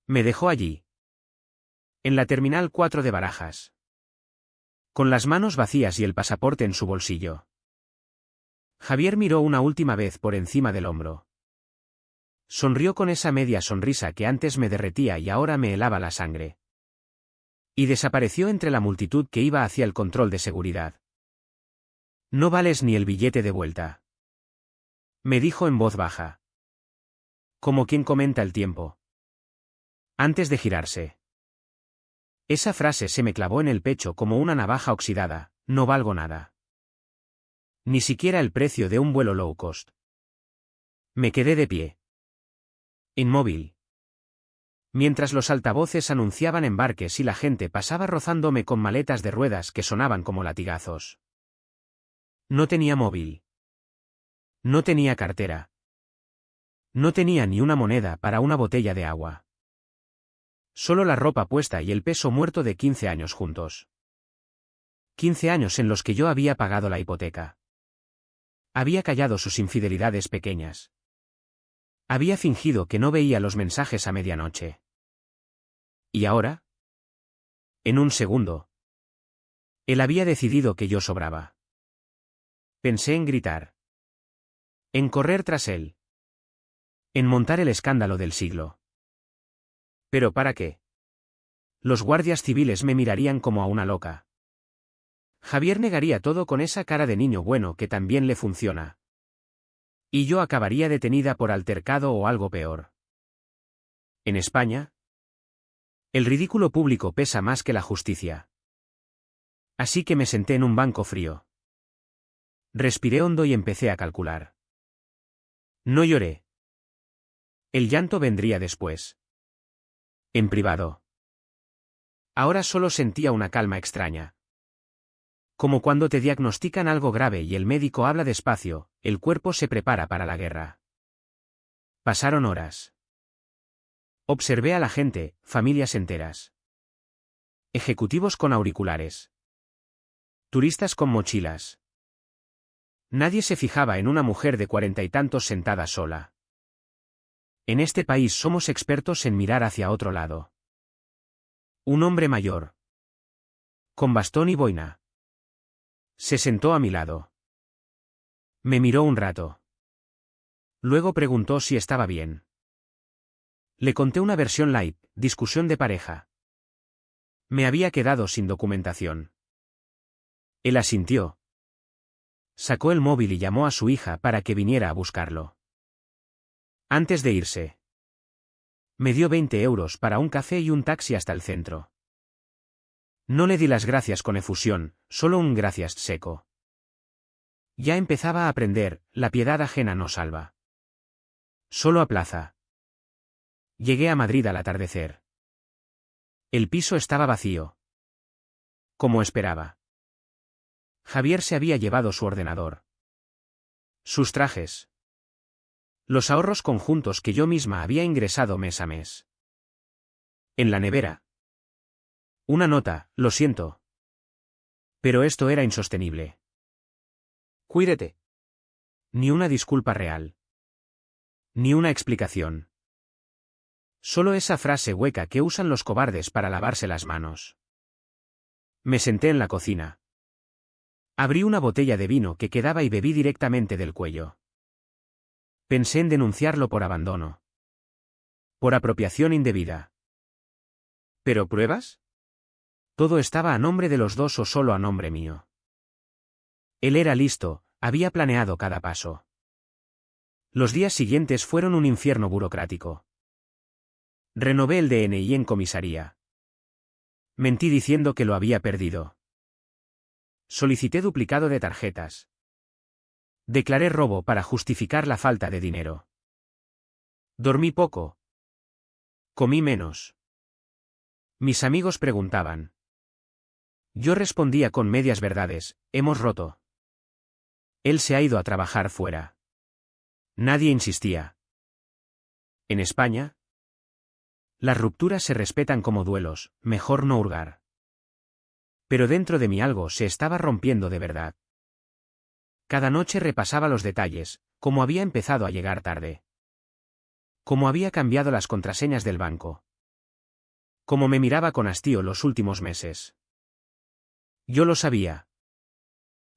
Me dejó allí. En la Terminal 4 de Barajas. Con las manos vacías y el pasaporte en su bolsillo. Javier miró una última vez por encima del hombro. Sonrió con esa media sonrisa que antes me derretía y ahora me helaba la sangre. Y desapareció entre la multitud que iba hacia el control de seguridad. No vales ni el billete de vuelta. Me dijo en voz baja. Como quien comenta el tiempo. Antes de girarse. Esa frase se me clavó en el pecho como una navaja oxidada, no valgo nada. Ni siquiera el precio de un vuelo low cost. Me quedé de pie. Inmóvil. Mientras los altavoces anunciaban embarques y la gente pasaba rozándome con maletas de ruedas que sonaban como latigazos. No tenía móvil. No tenía cartera. No tenía ni una moneda para una botella de agua. Solo la ropa puesta y el peso muerto de 15 años juntos. 15 años en los que yo había pagado la hipoteca. Había callado sus infidelidades pequeñas. Había fingido que no veía los mensajes a medianoche. ¿Y ahora? En un segundo. Él había decidido que yo sobraba. Pensé en gritar. En correr tras él. En montar el escándalo del siglo. ¿Pero para qué? Los guardias civiles me mirarían como a una loca. Javier negaría todo con esa cara de niño bueno que también le funciona. Y yo acabaría detenida por altercado o algo peor. En España, el ridículo público pesa más que la justicia. Así que me senté en un banco frío. Respiré hondo y empecé a calcular. No lloré. El llanto vendría después. En privado. Ahora solo sentía una calma extraña. Como cuando te diagnostican algo grave y el médico habla despacio, el cuerpo se prepara para la guerra. Pasaron horas. Observé a la gente, familias enteras. Ejecutivos con auriculares. Turistas con mochilas. Nadie se fijaba en una mujer de 40 y tantos sentada sola. En este país somos expertos en mirar hacia otro lado. Un hombre mayor. Con bastón y boina. Se sentó a mi lado. Me miró un rato. Luego preguntó si estaba bien. Le conté una versión light, discusión de pareja. Me había quedado sin documentación. Él asintió. Sacó el móvil y llamó a su hija para que viniera a buscarlo. Antes de irse. Me dio 20 euros para un café y un taxi hasta el centro. No le di las gracias con efusión, solo un gracias seco. Ya empezaba a aprender, la piedad ajena no salva. Solo aplaza. Llegué a Madrid al atardecer. El piso estaba vacío. Como esperaba. Javier se había llevado su ordenador. Sus trajes. Los ahorros conjuntos que yo misma había ingresado mes a mes. En la nevera. Una nota, lo siento. Pero esto era insostenible. Cuídate. Ni una disculpa real. Ni una explicación. Solo esa frase hueca que usan los cobardes para lavarse las manos. Me senté en la cocina. Abrí una botella de vino que quedaba y bebí directamente del cuello. Pensé en denunciarlo por abandono. Por apropiación indebida. ¿Pero pruebas? ¿Todo estaba a nombre de los dos o solo a nombre mío? Él era listo, había planeado cada paso. Los días siguientes fueron un infierno burocrático. Renové el DNI en comisaría. Mentí diciendo que lo había perdido. Solicité duplicado de tarjetas. Declaré robo para justificar la falta de dinero. Dormí poco. Comí menos. Mis amigos preguntaban. Yo respondía con medias verdades, hemos roto. Él se ha ido a trabajar fuera. Nadie insistía. En España, las rupturas se respetan como duelos, mejor no hurgar. Pero dentro de mí algo se estaba rompiendo de verdad. Cada noche repasaba los detalles, cómo había empezado a llegar tarde. Cómo había cambiado las contraseñas del banco. Como me miraba con hastío los últimos meses. Yo lo sabía.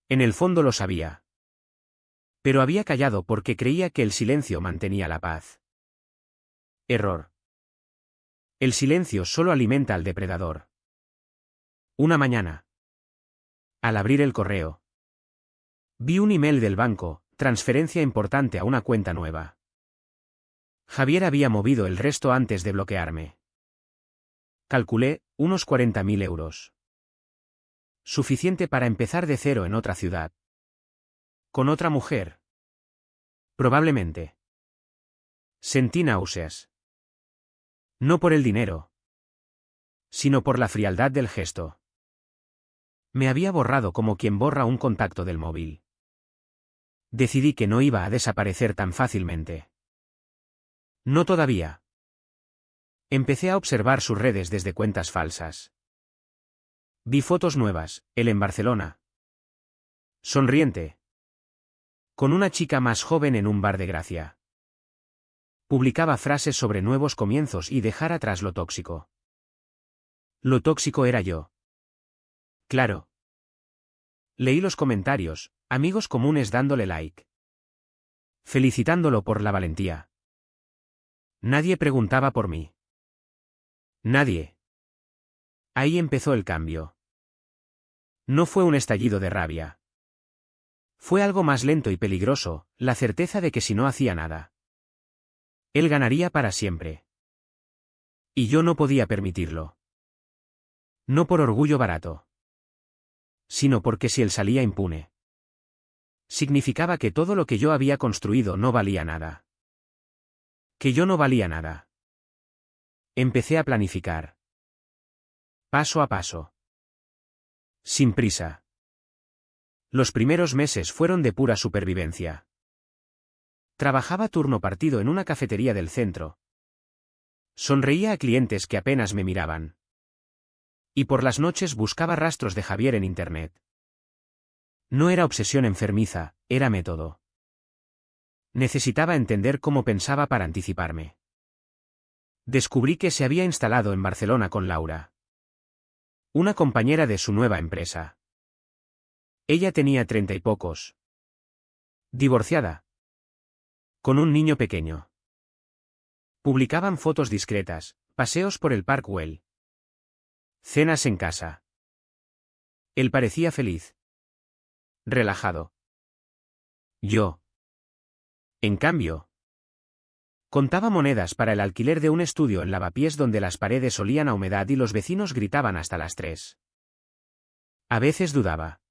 En el fondo lo sabía. Pero había callado porque creía que el silencio mantenía la paz. Error. El silencio solo alimenta al depredador. Una mañana. Al abrir el correo. Vi un email del banco, transferencia importante a una cuenta nueva. Javier había movido el resto antes de bloquearme. Calculé, unos 40.000 euros. Suficiente para empezar de cero en otra ciudad. ¿Con otra mujer? Probablemente. Sentí náuseas. No por el dinero, sino por la frialdad del gesto. Me había borrado como quien borra un contacto del móvil. Decidí que no iba a desaparecer tan fácilmente. No todavía. Empecé a observar sus redes desde cuentas falsas. Vi fotos nuevas, él en Barcelona. Sonriente. Con una chica más joven en un bar de Gracia. Publicaba frases sobre nuevos comienzos y dejar atrás lo tóxico. Lo tóxico era yo. Claro. Leí los comentarios, amigos comunes dándole like. Felicitándolo por la valentía. Nadie preguntaba por mí. Nadie. Ahí empezó el cambio. No fue un estallido de rabia. Fue algo más lento y peligroso, la certeza de que si no hacía nada, él ganaría para siempre. Y yo no podía permitirlo. No por orgullo barato, sino porque si él salía impune, significaba que todo lo que yo había construido no valía nada. Que yo no valía nada. Empecé a planificar. Paso a paso. Sin prisa. Los primeros meses fueron de pura supervivencia. Trabajaba turno partido en una cafetería del centro. Sonreía a clientes que apenas me miraban. Y por las noches buscaba rastros de Javier en internet. No era obsesión enfermiza, era método. Necesitaba entender cómo pensaba para anticiparme. Descubrí que se había instalado en Barcelona con Laura, una compañera de su nueva empresa. Ella tenía 30 y pocos. Divorciada. Con un niño pequeño. Publicaban fotos discretas, paseos por el Park Güell. Cenas en casa. Él parecía feliz. Relajado. Yo. En cambio, contaba monedas para el alquiler de un estudio en Lavapiés donde las paredes olían a humedad y los vecinos gritaban hasta las 3. A veces dudaba.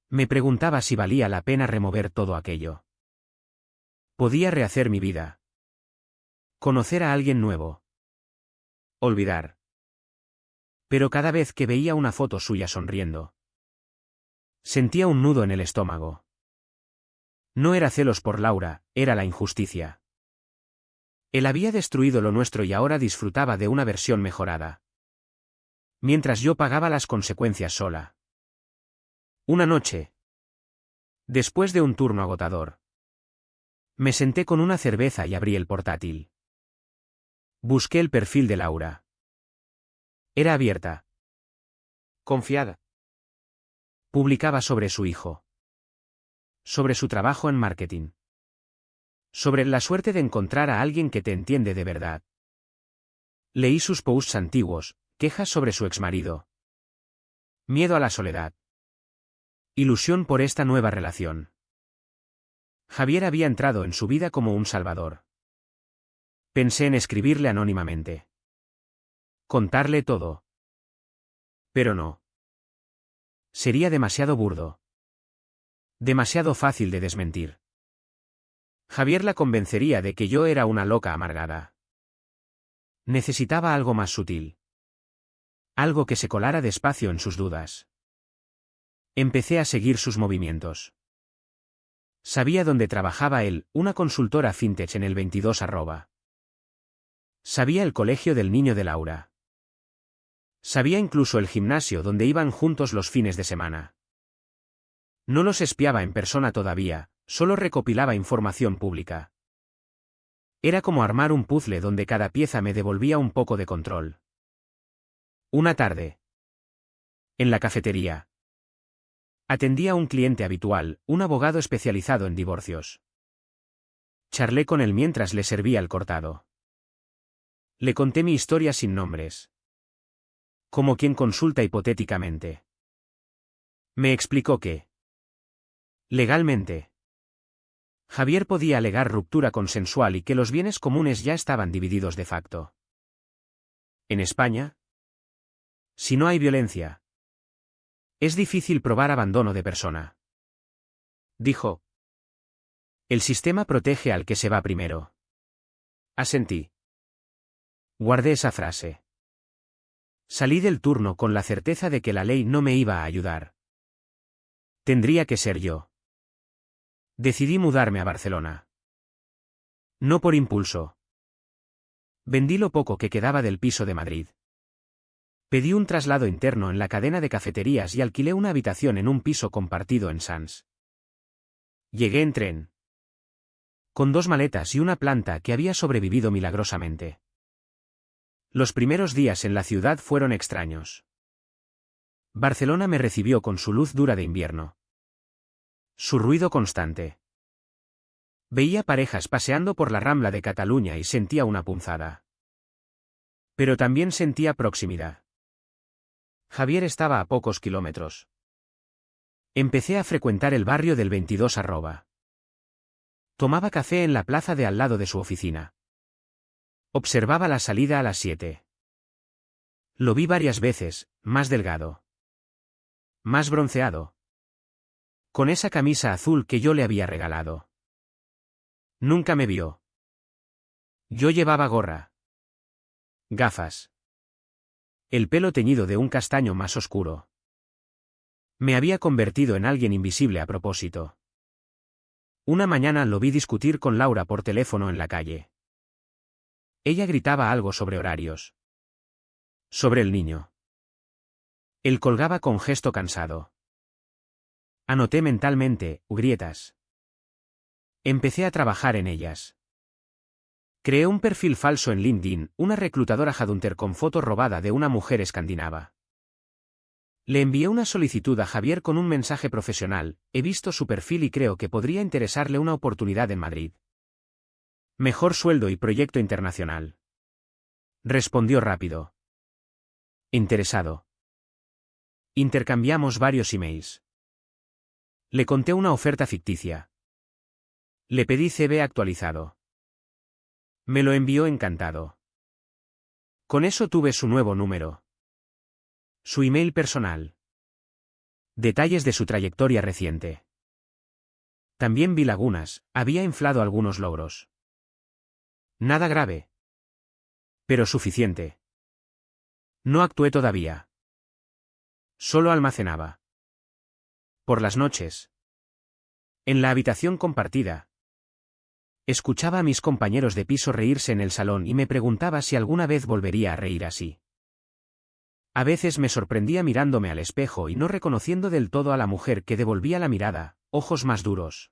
Me preguntaba si valía la pena remover todo aquello. Podía rehacer mi vida. Conocer a alguien nuevo. Olvidar. Pero cada vez que veía una foto suya sonriendo, sentía un nudo en el estómago. No era celos por Laura, era la injusticia. Él había destruido lo nuestro y ahora disfrutaba de una versión mejorada, mientras yo pagaba las consecuencias sola. Una noche, después de un turno agotador, me senté con una cerveza y abrí el portátil. Busqué el perfil de Laura. Era abierta. Confiada. Publicaba sobre su hijo. Sobre su trabajo en marketing. Sobre la suerte de encontrar a alguien que te entiende de verdad. Leí sus posts antiguos, quejas sobre su exmarido. Miedo a la soledad. Ilusión por esta nueva relación. Javier había entrado en su vida como un salvador. Pensé en escribirle anónimamente. Contarle todo. Pero no. Sería demasiado burdo. Demasiado fácil de desmentir. Javier la convencería de que yo era una loca amargada. Necesitaba algo más sutil. Algo que se colara despacio en sus dudas. Empecé a seguir sus movimientos. Sabía dónde trabajaba él, una consultora fintech en el 22 @. Sabía el colegio del niño de Laura. Sabía incluso el gimnasio donde iban juntos los fines de semana. No los espiaba en persona todavía, solo recopilaba información pública. Era como armar un puzzle donde cada pieza me devolvía un poco de control. Una tarde. En la cafetería. Atendía a un cliente habitual, un abogado especializado en divorcios. Charlé con él mientras le servía el cortado. Le conté mi historia sin nombres. Como quien consulta hipotéticamente. Me explicó que, legalmente, Javier podía alegar ruptura consensual y que los bienes comunes ya estaban divididos de facto. En España, si no hay violencia, es difícil probar abandono de persona. Dijo. El sistema protege al que se va primero. Asentí. Guardé esa frase. Salí del turno con la certeza de que la ley no me iba a ayudar. Tendría que ser yo. Decidí mudarme a Barcelona. No por impulso. Vendí lo poco que quedaba del piso de Madrid. Pedí un traslado interno en la cadena de cafeterías y alquilé una habitación en un piso compartido en Sants. Llegué en tren. Con 2 maletas y una planta que había sobrevivido milagrosamente. Los primeros días en la ciudad fueron extraños. Barcelona me recibió con su luz dura de invierno. Su ruido constante. Veía parejas paseando por la Rambla de Cataluña y sentía una punzada. Pero también sentía proximidad. Javier estaba a pocos kilómetros. Empecé a frecuentar el barrio del 22 @. Tomaba café en la plaza de al lado de su oficina. Observaba la salida a las 7. Lo vi varias veces, más delgado. Más bronceado. Con esa camisa azul que yo le había regalado. Nunca me vio. Yo llevaba gorra. Gafas. El pelo teñido de un castaño más oscuro. Me había convertido en alguien invisible a propósito. Una mañana lo vi discutir con Laura por teléfono en la calle. Ella gritaba algo sobre horarios. Sobre el niño. Él colgaba con gesto cansado. Anoté mentalmente, grietas. Empecé a trabajar en ellas. Creé un perfil falso en LinkedIn, una reclutadora headhunter con foto robada de una mujer escandinava. Le envié una solicitud a Javier con un mensaje profesional: he visto su perfil y creo que podría interesarle una oportunidad en Madrid. Mejor sueldo y proyecto internacional. Respondió rápido. Interesado. Intercambiamos varios emails. Le conté una oferta ficticia. Le pedí CV actualizado. Me lo envió encantado. Con eso tuve su nuevo número. Su email personal. Detalles de su trayectoria reciente. También vi lagunas, había inflado algunos logros. Nada grave. Pero suficiente. No actué todavía. Solo almacenaba. Por las noches. En la habitación compartida. Escuchaba a mis compañeros de piso reírse en el salón y me preguntaba si alguna vez volvería a reír así. A veces me sorprendía mirándome al espejo y no reconociendo del todo a la mujer que devolvía la mirada, ojos más duros.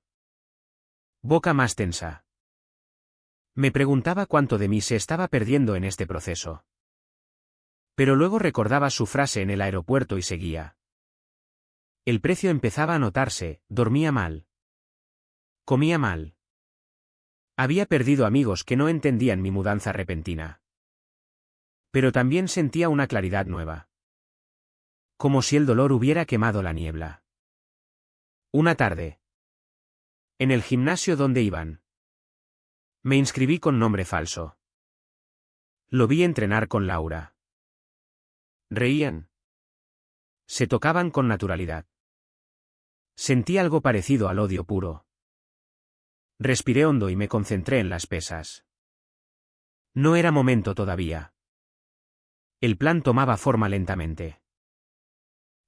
Boca más tensa. Me preguntaba cuánto de mí se estaba perdiendo en este proceso. Pero luego recordaba su frase en el aeropuerto y seguía. El precio empezaba a notarse, dormía mal. Comía mal. Había perdido amigos que no entendían mi mudanza repentina. Pero también sentía una claridad nueva. Como si el dolor hubiera quemado la niebla. Una tarde. En el gimnasio donde iban. Me inscribí con nombre falso. Lo vi entrenar con Laura. Reían. Se tocaban con naturalidad. Sentí algo parecido al odio puro. Respiré hondo y me concentré en las pesas. No era momento todavía. El plan tomaba forma lentamente.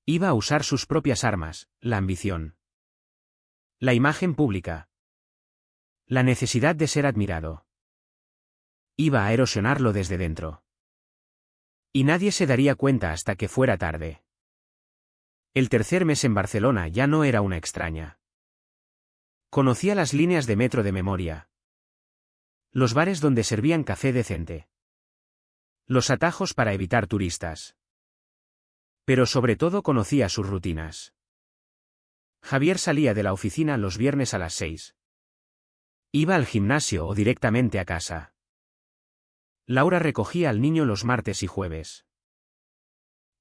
Iba a usar sus propias armas, la ambición. La imagen pública. La necesidad de ser admirado. Iba a erosionarlo desde dentro. Y nadie se daría cuenta hasta que fuera tarde. El tercer mes en Barcelona ya no era una extraña. Conocía las líneas de metro de memoria. Los bares donde servían café decente. Los atajos para evitar turistas. Pero sobre todo conocía sus rutinas. Javier salía de la oficina los viernes a las 6. Iba al gimnasio o directamente a casa. Laura recogía al niño los martes y jueves.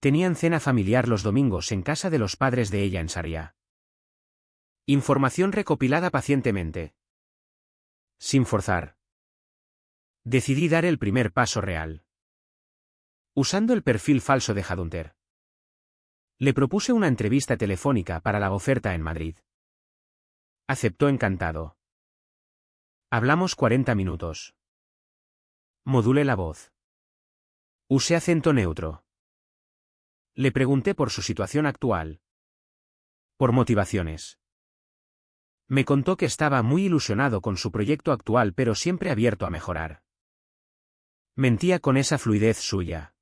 Tenían cena familiar los domingos en casa de los padres de ella en Sarriá. Información recopilada pacientemente. Sin forzar. Decidí dar el primer paso real. Usando el perfil falso de Headhunter. Le propuse una entrevista telefónica para la oferta en Madrid. Aceptó encantado. Hablamos 40 minutos. Modulé la voz. Usé acento neutro. Le pregunté por su situación actual. Por motivaciones. Me contó que estaba muy ilusionado con su proyecto actual pero siempre abierto a mejorar. Mentía con esa fluidez suya.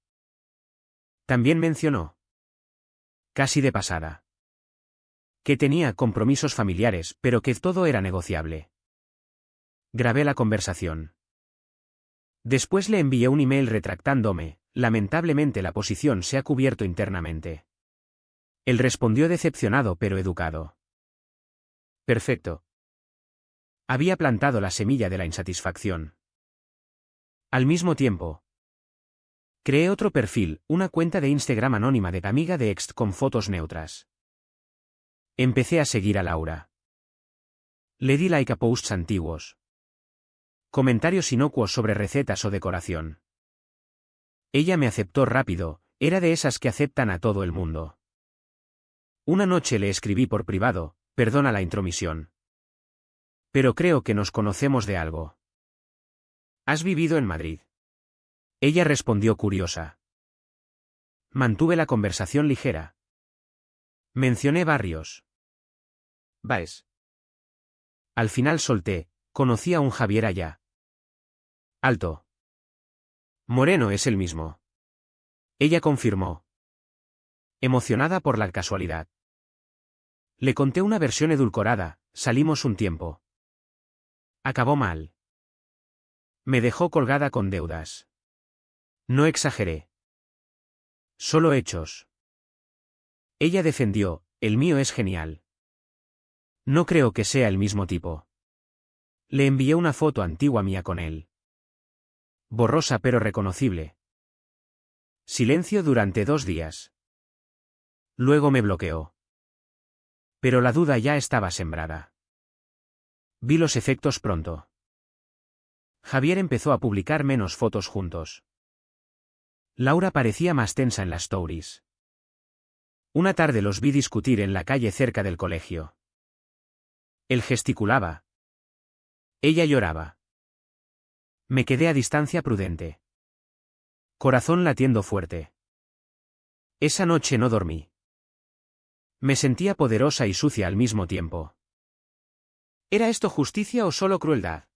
También mencionó, casi de pasada, que tenía compromisos familiares pero que todo era negociable. Grabé la conversación. Después le envié un email retractándome, lamentablemente la posición se ha cubierto internamente. Él respondió decepcionado pero educado. Perfecto. Había plantado la semilla de la insatisfacción. Al mismo tiempo, creé otro perfil, una cuenta de Instagram anónima de amiga de ex con fotos neutras. Empecé a seguir a Laura. Le di like a posts antiguos. Comentarios inocuos sobre recetas o decoración. Ella me aceptó rápido, era de esas que aceptan a todo el mundo. Una noche le escribí por privado, perdona la intromisión. Pero creo que nos conocemos de algo. ¿Has vivido en Madrid? Ella respondió curiosa. Mantuve la conversación ligera. Mencioné barrios. Baes. Al final solté, conocí a un Javier allá. Alto. Moreno es el mismo. Ella confirmó. Emocionada por la casualidad. Le conté una versión edulcorada, salimos un tiempo. Acabó mal. Me dejó colgada con deudas. No exageré. Solo hechos. Ella defendió, el mío es genial. No creo que sea el mismo tipo. Le envié una foto antigua mía con él. Borrosa pero reconocible. Silencio durante 2 días. Luego me bloqueó. Pero la duda ya estaba sembrada. Vi los efectos pronto. Javier empezó a publicar menos fotos juntos. Laura parecía más tensa en las stories. Una tarde los vi discutir en la calle cerca del colegio. Él gesticulaba. Ella lloraba. Me quedé a distancia prudente. Corazón latiendo fuerte. Esa noche no dormí. Me sentía poderosa y sucia al mismo tiempo. ¿Era esto justicia o solo crueldad?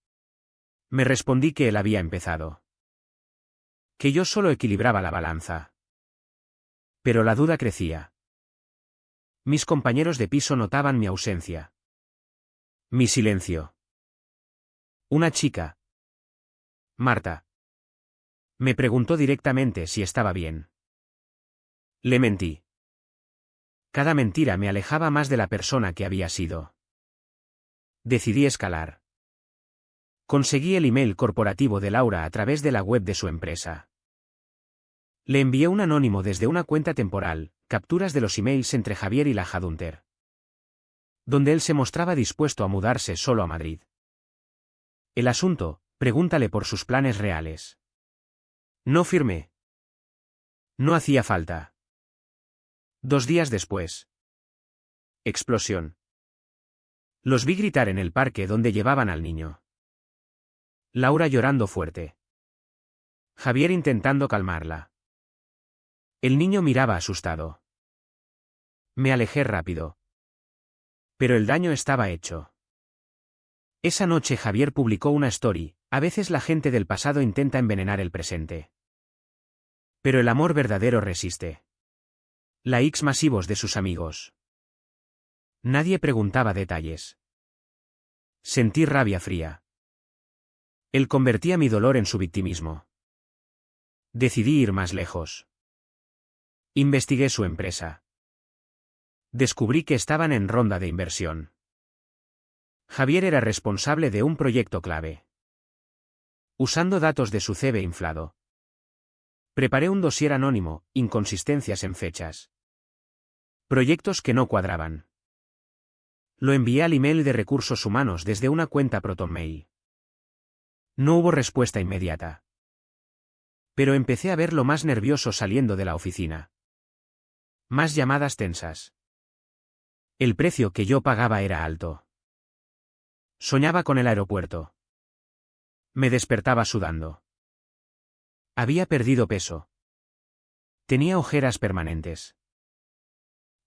Me respondí que él había empezado. Que yo solo equilibraba la balanza. Pero la duda crecía. Mis compañeros de piso notaban mi ausencia. Mi silencio. Una chica. Marta. Me preguntó directamente si estaba bien. Le mentí. Cada mentira me alejaba más de la persona que había sido. Decidí escalar. Conseguí el email corporativo de Laura a través de la web de su empresa. Le envié un anónimo desde una cuenta temporal, capturas de los emails entre Javier y la Headhunter. Donde él se mostraba dispuesto a mudarse solo a Madrid. El asunto, pregúntale por sus planes reales. No firmé. No hacía falta. 2 días después. Explosión. Los vi gritar en el parque donde llevaban al niño. Laura llorando fuerte. Javier intentando calmarla. El niño miraba asustado. Me alejé rápido. Pero el daño estaba hecho. Esa noche Javier publicó una story, a veces la gente del pasado intenta envenenar el presente. Pero el amor verdadero resiste. Likes masivos de sus amigos. Nadie preguntaba detalles. Sentí rabia fría. Él convertía mi dolor en su victimismo. Decidí ir más lejos. Investigué su empresa. Descubrí que estaban en ronda de inversión. Javier era responsable de un proyecto clave. Usando datos de su CV inflado, preparé un dossier anónimo, inconsistencias en fechas. Proyectos que no cuadraban. Lo envié al email de recursos humanos desde una cuenta ProtonMail. No hubo respuesta inmediata. Pero empecé a verlo más nervioso saliendo de la oficina. Más llamadas tensas. El precio que yo pagaba era alto. Soñaba con el aeropuerto. Me despertaba sudando. Había perdido peso. Tenía ojeras permanentes.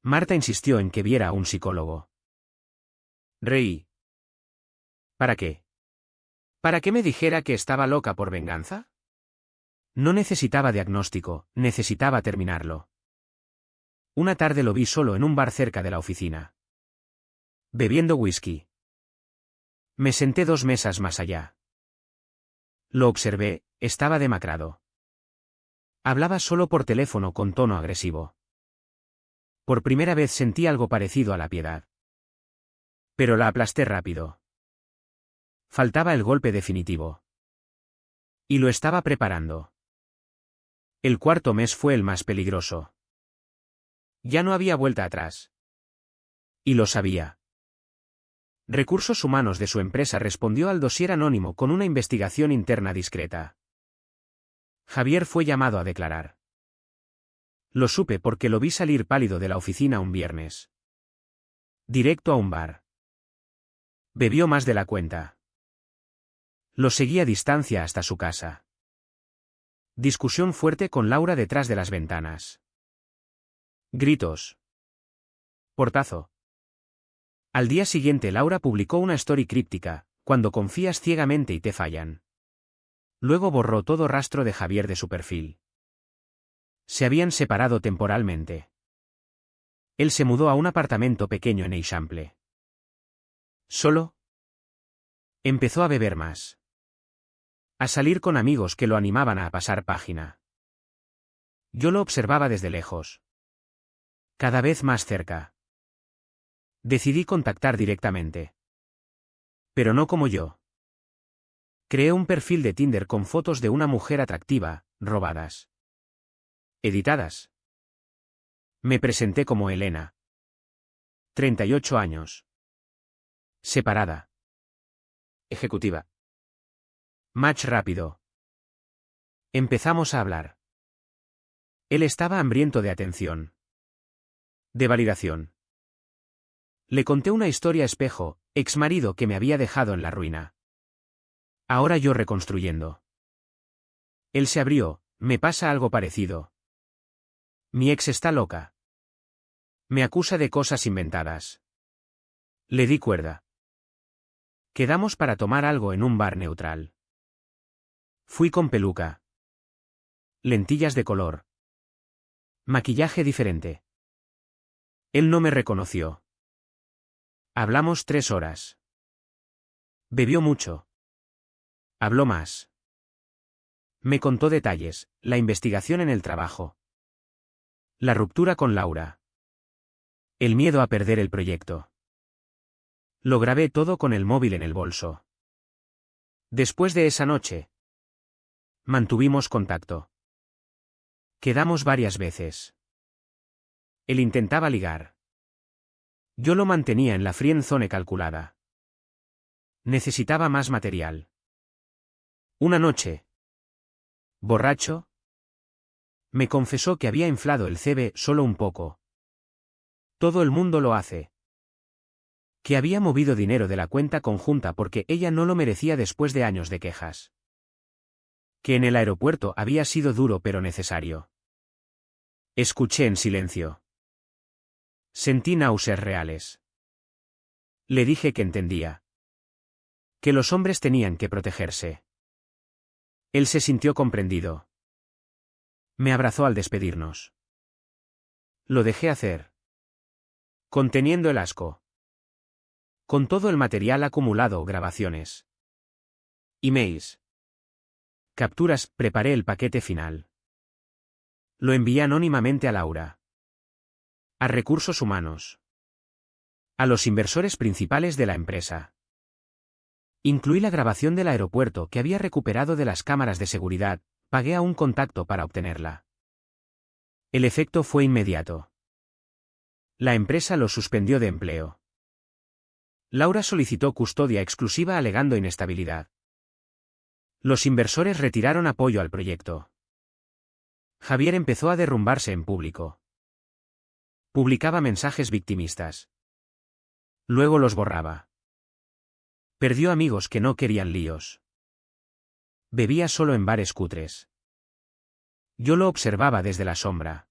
Marta insistió en que viera a un psicólogo. Reí. ¿Para qué? ¿Para qué me dijera que estaba loca por venganza? No necesitaba diagnóstico, necesitaba terminarlo. Una tarde lo vi solo en un bar cerca de la oficina. Bebiendo whisky. Me senté 2 mesas más allá. Lo observé, estaba demacrado. Hablaba solo por teléfono con tono agresivo. Por primera vez sentí algo parecido a la piedad. Pero la aplasté rápido. Faltaba el golpe definitivo. Y lo estaba preparando. El 4.º mes fue el más peligroso. Ya no había vuelta atrás. Y lo sabía. Recursos Humanos de su empresa respondió al dossier anónimo con una investigación interna discreta. Javier fue llamado a declarar. Lo supe porque lo vi salir pálido de la oficina un viernes. Directo a un bar. Bebió más de la cuenta. Lo seguí a distancia hasta su casa. Discusión fuerte con Laura detrás de las ventanas. Gritos. Portazo. Al día siguiente Laura publicó una story críptica, cuando confías ciegamente y te fallan. Luego borró todo rastro de Javier de su perfil. Se habían separado temporalmente. Él se mudó a un apartamento pequeño en Eixample. Solo. Empezó a beber más. A salir con amigos que lo animaban a pasar página. Yo lo observaba desde lejos. Cada vez más cerca. Decidí contactar directamente. Pero no como yo. Creé un perfil de Tinder con fotos de una mujer atractiva, robadas. Editadas. Me presenté como Elena. 38 años. Separada. Ejecutiva. Match rápido. Empezamos a hablar. Él estaba hambriento de atención. De validación. Le conté una historia espejo, exmarido que me había dejado en la ruina. Ahora yo reconstruyendo. Él se abrió, me pasa algo parecido. Mi ex está loca. Me acusa de cosas inventadas. Le di cuerda. Quedamos para tomar algo en un bar neutral. Fui con peluca. Lentillas de color. Maquillaje diferente. Él no me reconoció. Hablamos 3 horas. Bebió mucho. Habló más. Me contó detalles, la investigación en el trabajo. La ruptura con Laura. El miedo a perder el proyecto. Lo grabé todo con el móvil en el bolso. Después de esa noche, mantuvimos contacto. Quedamos varias veces. Él intentaba ligar. Yo lo mantenía en la friendzone calculada. Necesitaba más material. Una noche, borracho, me confesó que había inflado el CV solo un poco. Todo el mundo lo hace. Que había movido dinero de la cuenta conjunta porque ella no lo merecía después de años de quejas. Que en el aeropuerto había sido duro pero necesario. Escuché en silencio. Sentí náuseas reales. Le dije que entendía. Que los hombres tenían que protegerse. Él se sintió comprendido. Me abrazó al despedirnos. Lo dejé hacer. Conteniendo el asco. Con todo el material acumulado, grabaciones. Emails. Capturas, preparé el paquete final. Lo envié anónimamente a Laura. A Recursos Humanos. A los inversores principales de la empresa. Incluí la grabación del aeropuerto que había recuperado de las cámaras de seguridad, pagué a un contacto para obtenerla. El efecto fue inmediato. La empresa lo suspendió de empleo. Laura solicitó custodia exclusiva alegando inestabilidad. Los inversores retiraron apoyo al proyecto. Javier empezó a derrumbarse en público. Publicaba mensajes victimistas. Luego los borraba. Perdió amigos que no querían líos. Bebía solo en bares cutres. Yo lo observaba desde la sombra.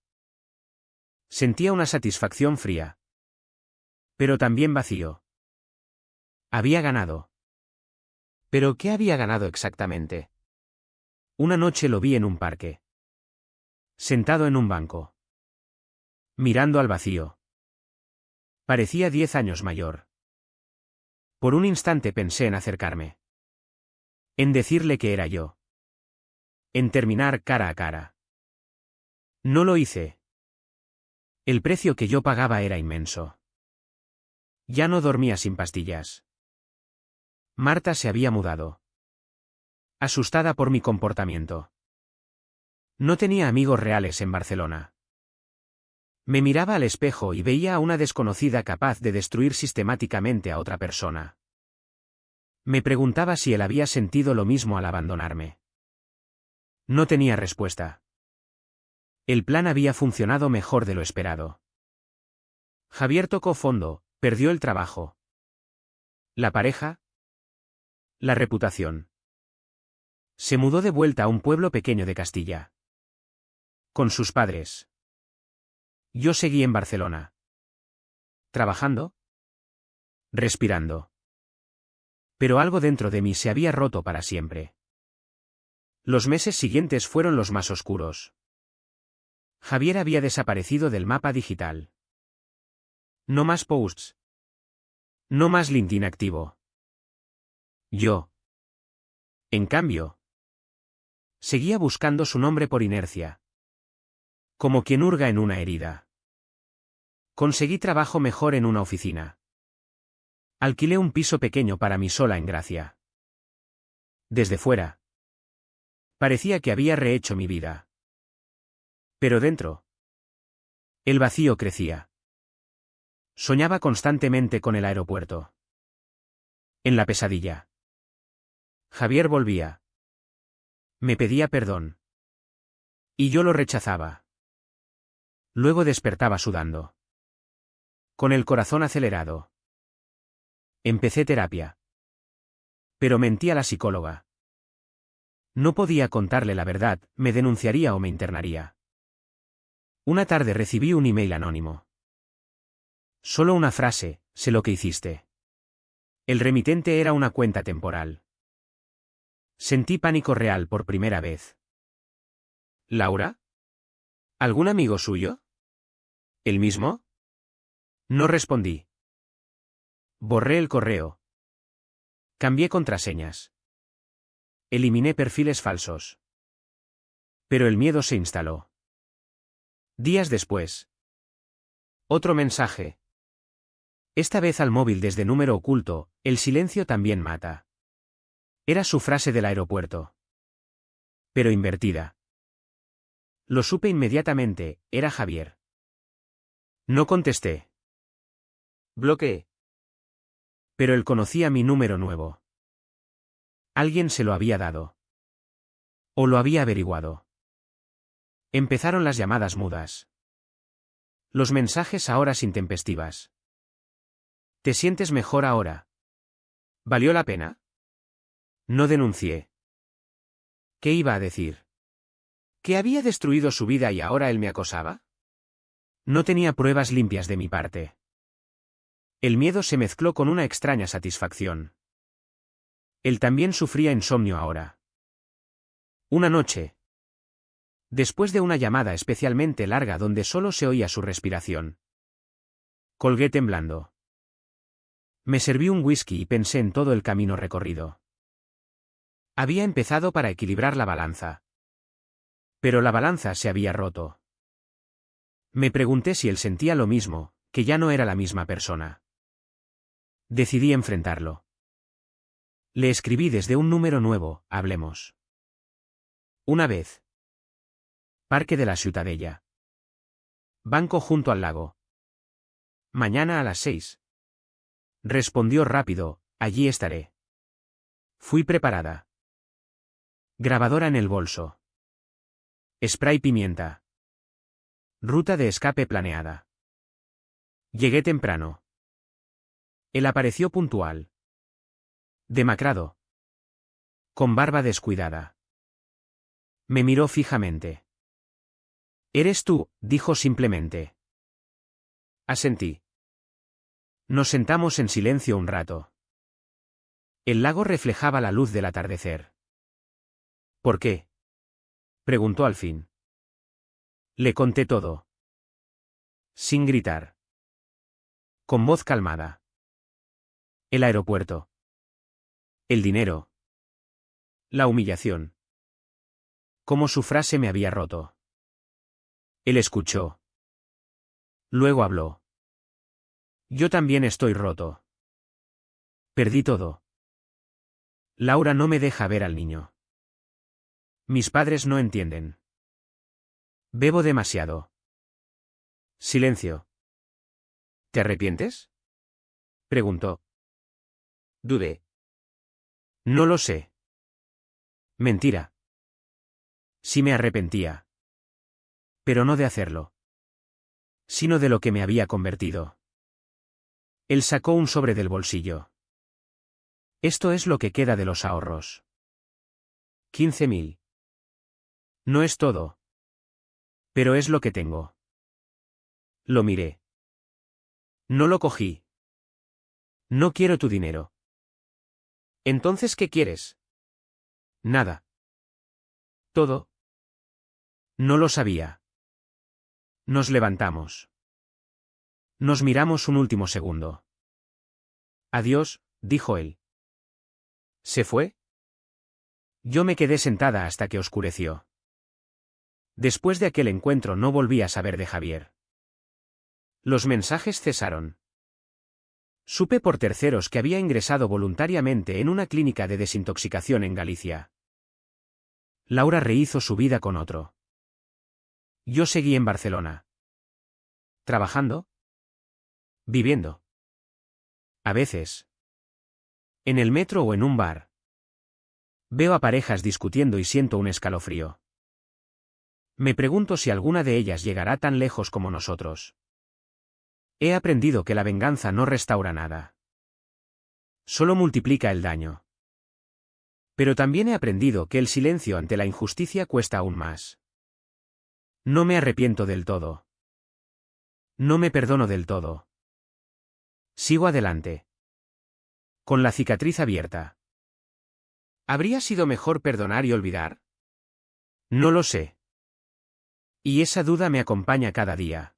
Sentía una satisfacción fría. Pero también vacío. Había ganado. ¿Pero qué había ganado exactamente? Una noche lo vi en un parque. Sentado en un banco. Mirando al vacío. Parecía 10 años mayor. Por un instante pensé en acercarme. En decirle que era yo. En terminar cara a cara. No lo hice. El precio que yo pagaba era inmenso. Ya no dormía sin pastillas. Marta se había mudado. Asustada por mi comportamiento. No tenía amigos reales en Barcelona. Me miraba al espejo y veía a una desconocida capaz de destruir sistemáticamente a otra persona. Me preguntaba si él había sentido lo mismo al abandonarme. No tenía respuesta. El plan había funcionado mejor de lo esperado. Javier tocó fondo, perdió el trabajo. La pareja. La reputación. Se mudó de vuelta a un pueblo pequeño de Castilla. Con sus padres. Yo seguí en Barcelona. ¿Trabajando? Respirando. Pero algo dentro de mí se había roto para siempre. Los meses siguientes fueron los más oscuros. Javier había desaparecido del mapa digital. No más posts. No más LinkedIn activo. Yo. En cambio, seguía buscando su nombre por inercia. Como quien hurga en una herida. Conseguí trabajo mejor en una oficina. Alquilé un piso pequeño para mí sola en Gracia. Desde fuera. Parecía que había rehecho mi vida. Pero dentro. El vacío crecía. Soñaba constantemente con el aeropuerto. En la pesadilla. Javier volvía. Me pedía perdón. Y yo lo rechazaba. Luego despertaba sudando. Con el corazón acelerado. Empecé terapia. Pero mentí a la psicóloga. No podía contarle la verdad, me denunciaría o me internaría. Una tarde recibí un email anónimo. Solo una frase, sé lo que hiciste. El remitente era una cuenta temporal. Sentí pánico real por primera vez. ¿Laura? ¿Algún amigo suyo? ¿El mismo? No respondí. Borré el correo. Cambié contraseñas. Eliminé perfiles falsos. Pero el miedo se instaló. Días después. Otro mensaje. Esta vez al móvil desde número oculto, el silencio también mata. Era su frase del aeropuerto. Pero invertida. Lo supe inmediatamente, era Javier. No contesté. Bloqueé. Pero él conocía mi número nuevo. Alguien se lo había dado. O lo había averiguado. Empezaron las llamadas mudas. Los mensajes a horas intempestivas. ¿Te sientes mejor ahora? ¿Valió la pena? No denuncié. ¿Qué iba a decir? ¿Que había destruido su vida y ahora él me acosaba? No tenía pruebas limpias de mi parte. El miedo se mezcló con una extraña satisfacción. Él también sufría insomnio ahora. Una noche. Después de una llamada especialmente larga donde solo se oía su respiración. Colgué temblando. Me serví un whisky y pensé en todo el camino recorrido. Había empezado para equilibrar la balanza. Pero la balanza se había roto. Me pregunté si él sentía lo mismo, que ya no era la misma persona. Decidí enfrentarlo. Le escribí desde un número nuevo, hablemos. Una vez. Parque de la Ciutadella. Banco junto al lago. Mañana a las 6. Respondió rápido, allí estaré. Fui preparada. Grabadora en el bolso. Spray pimienta. Ruta de escape planeada. Llegué temprano. Él apareció puntual. Demacrado. Con barba descuidada. Me miró fijamente. «Eres tú», dijo simplemente. Asentí. Nos sentamos en silencio un rato. El lago reflejaba la luz del atardecer. «¿Por qué?», preguntó al fin. Le conté todo. Sin gritar. Con voz calmada. El aeropuerto. El dinero. La humillación. Cómo su frase me había roto. Él escuchó. Luego habló. Yo también estoy roto. Perdí todo. Laura no me deja ver al niño. Mis padres no entienden. Bebo demasiado. Silencio. ¿Te arrepientes?, preguntó. Dudé. No lo sé. Mentira. Sí me arrepentía. Pero no de hacerlo. Sino de lo que me había convertido. Él sacó un sobre del bolsillo. Esto es lo que queda de los ahorros. 15.000. No es todo. Pero es lo que tengo. Lo miré. No lo cogí. No quiero tu dinero. ¿Entonces qué quieres? Nada. ¿Todo? No lo sabía. Nos levantamos. Nos miramos un último segundo. Adiós, dijo él. ¿Se fue? Yo me quedé sentada hasta que oscureció. Después de aquel encuentro no volví a saber de Javier. Los mensajes cesaron. Supe por terceros que había ingresado voluntariamente en una clínica de desintoxicación en Galicia. Laura rehizo su vida con otro. Yo seguí en Barcelona. ¿Trabajando? Viviendo. A veces. En el metro o en un bar. Veo a parejas discutiendo y siento un escalofrío. Me pregunto si alguna de ellas llegará tan lejos como nosotros. He aprendido que la venganza no restaura nada. Solo multiplica el daño. Pero también he aprendido que el silencio ante la injusticia cuesta aún más. No me arrepiento del todo. No me perdono del todo. Sigo adelante. Con la cicatriz abierta. ¿Habría sido mejor perdonar y olvidar? No lo sé. Y esa duda me acompaña cada día.